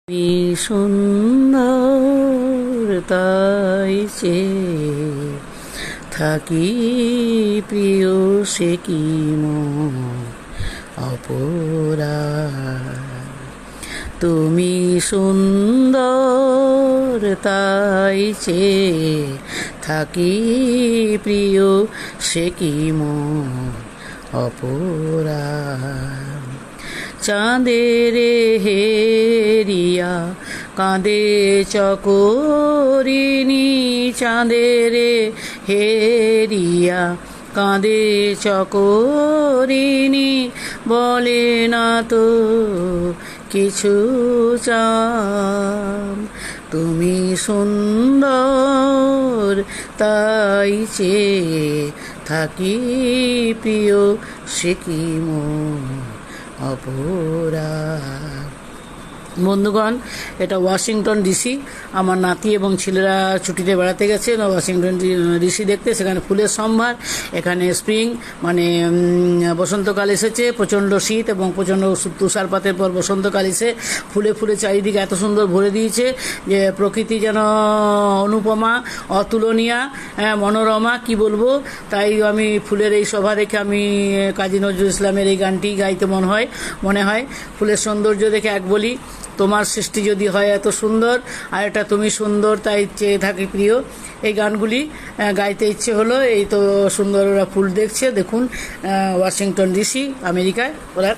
তুমি সুন্দর তাই চেয়ে থাকি প্রিয় সে কি অপরাধ। তুমি সুন্দর তাই চেয়ে থাকি প্রিয় সে কি অপরাধ। চাঁদের হেরিয়া কাঁদে চকরিনী, চাঁদের হেরিয়া কাঁদে চকরিনী, বলে না তো কিছু চাম। তুমি সুন্দর তাই চেয়ে থাকি প্রিয় সে কি অপরাধ। বন্ধুগণ, এটা ওয়াশিংটন ডিসি। আমার নাতি এবং ছেলেরা ছুটিতে বেড়াতে গেছে ওয়াশিংটন ডিসি দেখতে। সেখানে ফুলের সম্ভার। এখানে স্প্রিং মানে বসন্তকাল এসেছে। প্রচণ্ড শীত এবং প্রচণ্ড তুষারপাতের পর বসন্তকাল এসে ফুলে ফুলে চারিদিকে এত সুন্দর ভরে দিয়েছে যে প্রকৃতি যেন অনুপমা, অতুলনীয়া, মনোরমা, কি বলবো। তাই আমি ফুলের এই শোভা দেখে আমি কাজী নজরুল ইসলামের এই গানটি গাইতে মনে হয়। ফুলের সৌন্দর্য দেখে এক বলি, তোমার সৃষ্টি যদি হয় এত সুন্দর, আর এটা তুমি সুন্দর তাই চেয়ে থাকি প্রিয়। এই গানগুলি গাইতে ইচ্ছে হলো। এই তো সুন্দর ওরা ফুল দেখছে, দেখুন ওয়াশিংটন ডিসি আমেরিকায় ওরা।